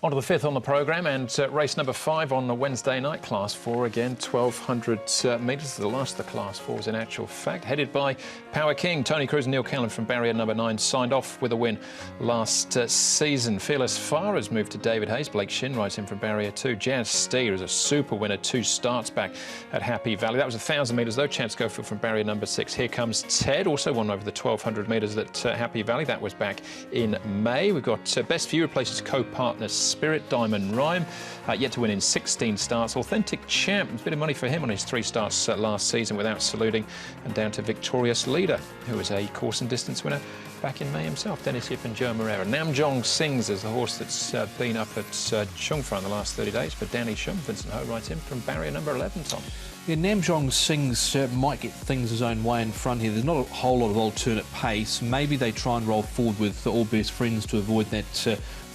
On to the fifth on the programme, and race number 5 on the Wednesday night, Class 4 again, 1,200 metres. The last of the Class 4s in actual fact, headed by Power King. Tony Cruz and Neil Callan from barrier number 9 signed off with a win last season. Fearless Far has moved to David Hayes. Blake Shin rides in from barrier 2. Jazz Steed is a super winner, 2 starts back at Happy Valley. That was 1,000 metres though. Chance Schofield from barrier number 6. Here comes Ted, also won over the 1,200 metres at Happy Valley. That was back in May. We've got Best View replaces co-partner Spirit. Diamond Rhyme, yet to win in 16 starts. Authentic Champ, a bit of money for him on his 3 starts last season without saluting. And down to Victorious Leader, who is a course and distance winner back in May himself. Dennis Yip and Joe Moreira. Namjong Sings is the horse that's been up at Chungfra in the last 30 days. For Danny Shum, Vincent Ho rides in from barrier number 11, Tom. Yeah, Namjong Sings might get things his own way in front here. There's not a whole lot of alternate pace. Maybe they try and roll forward with All Best Friends to avoid that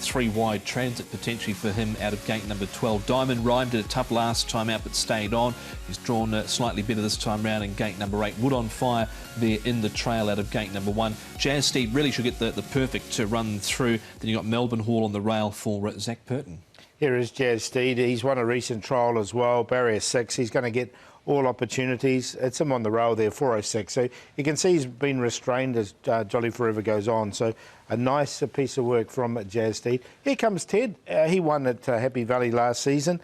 3-wide transit potentially for him out of gate number 12. Diamond Rhyme did a tough last time out but stayed on. He's drawn slightly better this time round in gate number 8. Wood on Fire there in the trail out of gate number 1. Jazz Steed really should get the perfect run through. Then you got Melbourne Hall on the rail for Zach Purton. Here is Jazz Steed. He's won a recent trial as well, barrier 6. He's going to get all opportunities. It's him on the rail there, 406. So you can see he's been restrained as Jolly Forever goes on. So a nice piece of work from Jazz Steed. Here comes Ted. He won at Happy Valley last season,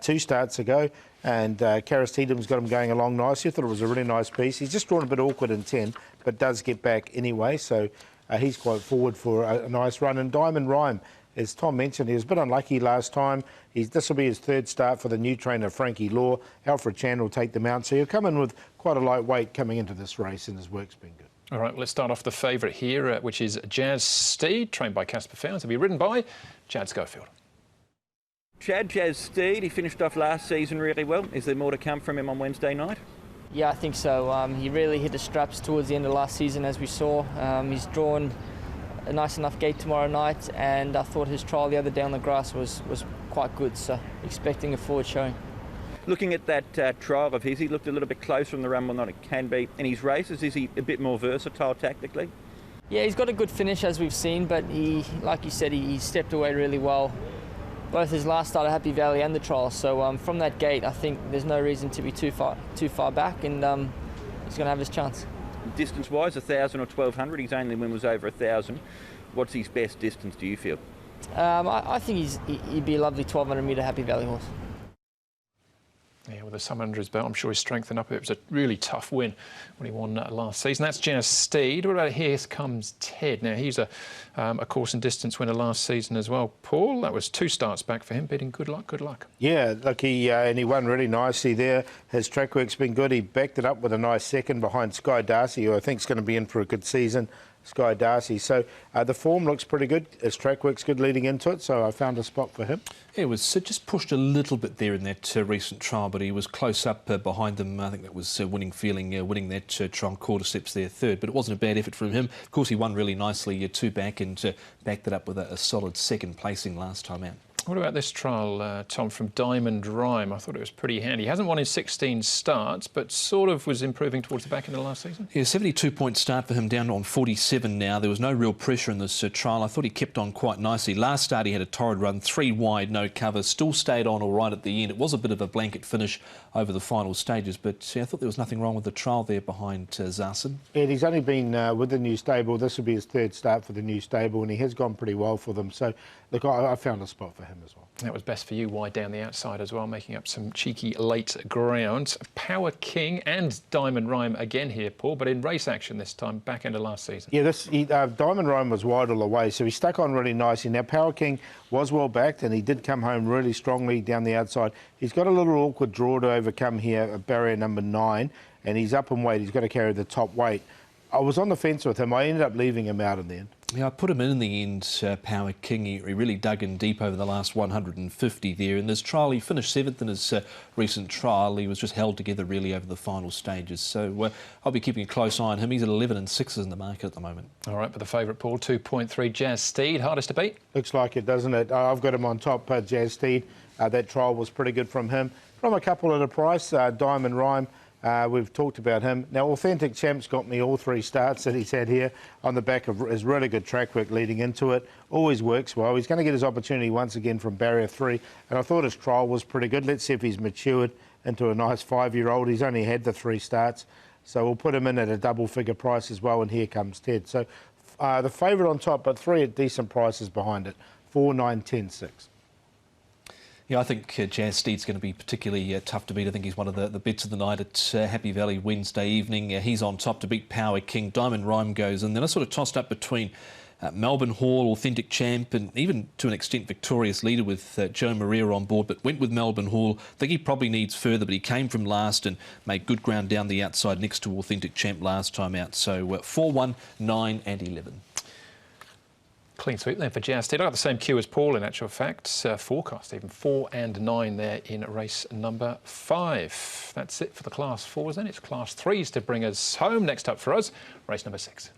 2 starts ago. And Karis Teedham's got him going along nicely. I thought it was a really nice piece. He's just drawn a bit awkward in 10, but does get back anyway. So he's quite forward for a nice run. And Diamond Rhyme, as Tom mentioned, he was a bit unlucky last time. This will be his 3rd start for the new trainer, Frankie Law. Alfred Chan will take them out. So he'll come in with quite a light weight coming into this race, and his work's been good. All right, well, let's start off the favourite here, which is Jazz Steed, trained by Casper Fowles. It'll be ridden by Chad Schofield. Jazz Steed, he finished off last season really well. Is there more to come from him on Wednesday night? Yeah, I think so. He really hit the straps towards the end of last season, as we saw. He's drawn a nice enough gate tomorrow night, and I thought his trial the other day on the grass was quite good, so expecting a forward showing. Looking at that trial of his, he looked a little bit closer on the run than it can be in his races. Is he a bit more versatile tactically? Yeah, he's got a good finish, as we've seen, but he, like you said, he stepped away really well, both his last start at Happy Valley and the trial. So from that gate, I think there's no reason to be too far back, and he's going to have his chance. Distance-wise, 1,000 or 1,200, his only win was over 1,000. What's his best distance, do you feel? I think he'd be a lovely 1,200 metre Happy Valley horse. Yeah, with a sum under his belt, I'm sure he's strengthened up. It was a really tough win when he won last season. That's Jazz Steed. What about here comes Ted? Now, he's a course and distance winner last season as well. Paul, that was 2 starts back for him, beating Good Luck, Good Luck. Yeah, look, and he won really nicely there. His track work's been good. He backed it up with a nice second behind Sky Darcy, who I think is going to be in for a good season. Sky Darcy. So the form looks pretty good. His track work's good leading into it, so I found a spot for him. Yeah, it was just pushed a little bit there in that recent trial, but he was close up behind them. I think that was winning feeling, winning that trial quartersteps there 3rd, but it wasn't a bad effort from him. Of course, he won really nicely 2 back and backed it up with a solid 2nd placing last time out. What about this trial, Tom, from Diamond Rhyme? I thought it was pretty handy. He hasn't won in 16 starts, but sort of was improving towards the back end of the last season. Yeah, 72-point start for him, down on 47 now. There was no real pressure in this trial. I thought he kept on quite nicely. Last start he had a torrid run, 3 wide, no cover, still stayed on all right at the end. It was a bit of a blanket finish over the final stages, but I thought there was nothing wrong with the trial there behind Zarson. Yeah, he's only been with the new stable. This will be his 3rd start for the new stable, and he has gone pretty well for them. So, look, I found a spot for him as well. That was Best for You, wide down the outside as well, making up some cheeky late ground. Power King and Diamond Rhyme again here, Paul, but in race action this time, back end of last season. Yeah, Diamond Rhyme was wide all the way, so he stuck on really nicely. Now, Power King was well backed, and he did come home really strongly down the outside. He's got a little awkward draw to overcome here at barrier number 9, and he's up in weight. He's got to carry the top weight. I was on the fence with him. I ended up leaving him out in the end. Yeah, I put him in the end, Power King. He really dug in deep over the last 150 there. In this trial, he finished 7th in his recent trial. He was just held together really over the final stages. So I'll be keeping a close eye on him. He's at 11 and 6s in the market at the moment. All right, but the favourite, Paul, 2.3 Jazz Steed. Hardest to beat? Looks like it, doesn't it? I've got him on top, Jazz Steed. That trial was pretty good from him. From a couple at a price, Diamond Rhyme, We've talked about him. Now, Authentic Champ's got me all 3 starts that he's had here on the back of his really good track work leading into it. Always works well. He's going to get his opportunity once again from barrier 3, and I thought his trial was pretty good. Let's see if he's matured into a nice 5-year-old. He's only had the 3 starts, so we'll put him in at a double-figure price as well, and here comes Ted. So the favourite on top, but 3 at decent prices behind it, 4, 9, 10, 6. Yeah, I think Jazz Steed's going to be particularly tough to beat. I think he's one of the bets of the night at Happy Valley Wednesday evening. He's on top to beat Power King. Diamond Rhyme goes in. Then I sort of tossed up between Melbourne Hall, Authentic Champ, and even to an extent Victorious Leader with Joe Maria on board, but went with Melbourne Hall. I think he probably needs further, but he came from last and made good ground down the outside next to Authentic Champ last time out. So 4, 1, 9 and 11. Clean sweep there for Jazz Steed. I got the same queue as Paul in actual fact. Forecast even 4 and 9 there in race number 5. That's it for the Class 4s then. It's Class 3s to bring us home. Next up for us, race number 6.